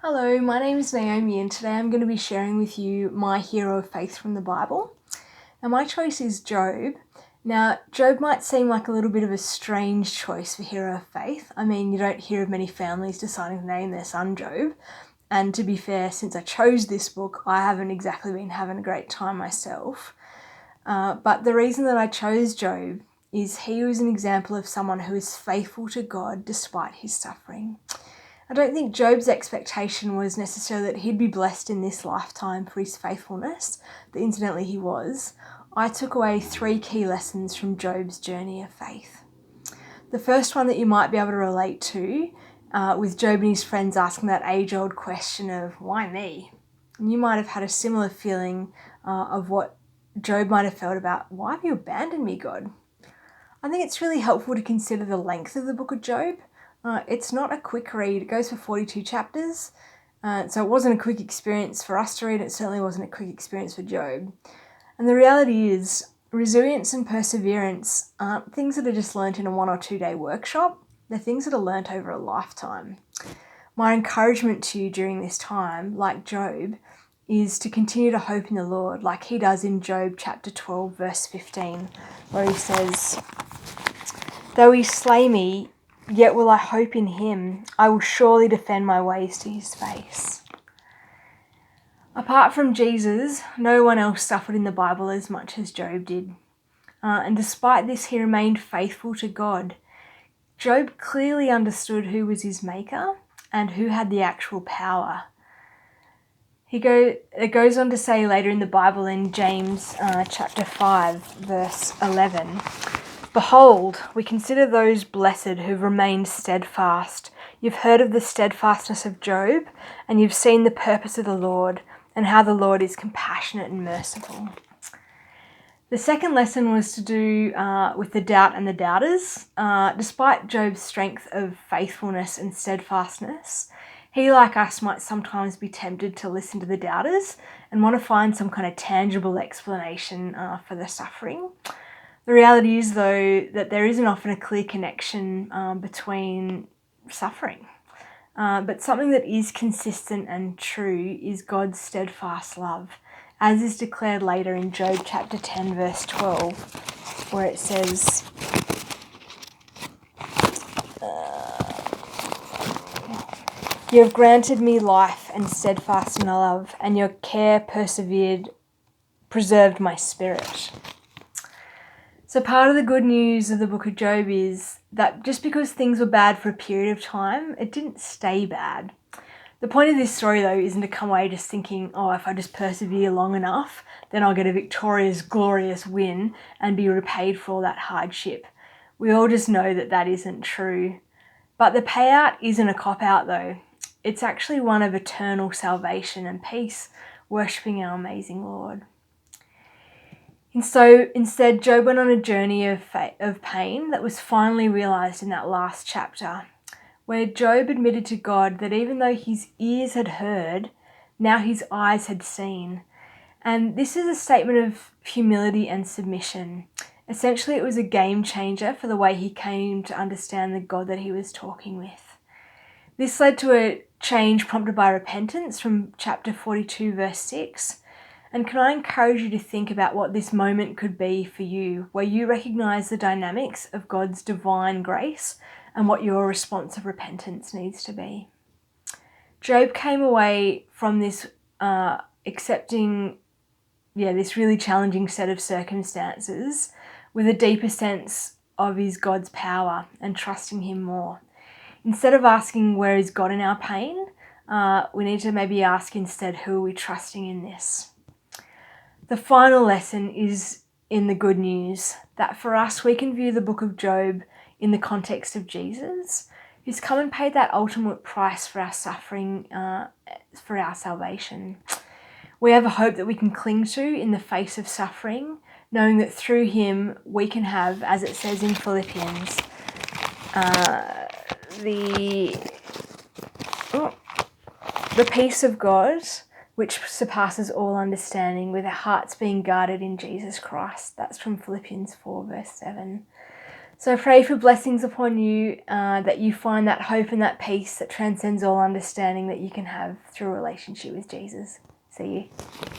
Hello, my name is Naomi and today I'm going to be sharing with you my hero of faith from the Bible. Now my choice is Job. Now Job might seem like a little bit of a strange choice for hero of faith. I mean, you don't hear of many families deciding to name their son Job. And to be fair, since I chose this book, I haven't exactly been having a great time myself. But the reason that I chose Job is he was an example of someone who is faithful to God despite his suffering. I don't think Job's expectation was necessarily that he'd be blessed in this lifetime for his faithfulness, but incidentally he was. I took away 3 key lessons from Job's journey of faith. The first one that you might be able to relate to, with Job and his friends asking that age-old question of, why me? And you might have had a similar feeling of what Job might have felt about, why have you abandoned me, God? I think it's really helpful to consider the length of the book of Job. It's not a quick read. It goes for 42 chapters, so it wasn't a quick experience for us to read. It certainly wasn't a quick experience for Job. And the reality is, resilience and perseverance aren't things that are just learnt in a 1 or 2 day workshop. They're things that are learnt over a lifetime. My encouragement to you during this time, like Job, is to continue to hope in the Lord, like he does in Job chapter 12, verse 15, where he says, "Though he slay me, yet will I hope in him. I will surely defend my ways to his face." Apart from Jesus, no one else suffered in the Bible as much as Job did. And despite this, he remained faithful to God. Job clearly understood who was his maker and who had the actual power. It goes on to say later in the Bible in James chapter 5, verse 11, "Behold, we consider those blessed who've remained steadfast. You've heard of the steadfastness of Job, and you've seen the purpose of the Lord, and how the Lord is compassionate and merciful." The second lesson was to do with the doubt and the doubters. Despite Job's strength of faithfulness and steadfastness, he, like us, might sometimes be tempted to listen to the doubters and want to find some kind of tangible explanation for the suffering. The reality is, though, that there isn't often a clear connection between suffering. But something that is consistent and true is God's steadfast love, as is declared later in Job chapter 10, verse 12, where it says, "You have granted me life and steadfast in love, and your care preserved my spirit." So part of the good news of the book of Job is that just because things were bad for a period of time, it didn't stay bad. The point of this story, though, isn't to come away just thinking, oh, if I just persevere long enough, then I'll get a victorious, glorious win and be repaid for all that hardship. We all just know that that isn't true. But the payout isn't a cop-out, though. It's actually one of eternal salvation and peace, worshipping our amazing Lord. And so instead, Job went on a journey of pain that was finally realised in that last chapter, where Job admitted to God that even though his ears had heard, now his eyes had seen. And this is a statement of humility and submission. Essentially, it was a game changer for the way he came to understand the God that he was talking with. This led to a change prompted by repentance from chapter 42, verse 6. And can I encourage you to think about what this moment could be for you, where you recognise the dynamics of God's divine grace and what your response of repentance needs to be. Job came away from this accepting this really challenging set of circumstances with a deeper sense of his God's power and trusting him more. Instead of asking where is God in our pain, we need to maybe ask instead, who are we trusting in this? The final lesson is in the good news, that for us we can view the book of Job in the context of Jesus, who's come and paid that ultimate price for our suffering, for our salvation. We have a hope that we can cling to in the face of suffering, knowing that through him we can have, as it says in Philippians, the peace of God, which surpasses all understanding, with our hearts being guarded in Jesus Christ. That's from Philippians 4, verse 7. So I pray for blessings upon you, that you find that hope and that peace that transcends all understanding that you can have through a relationship with Jesus. See you.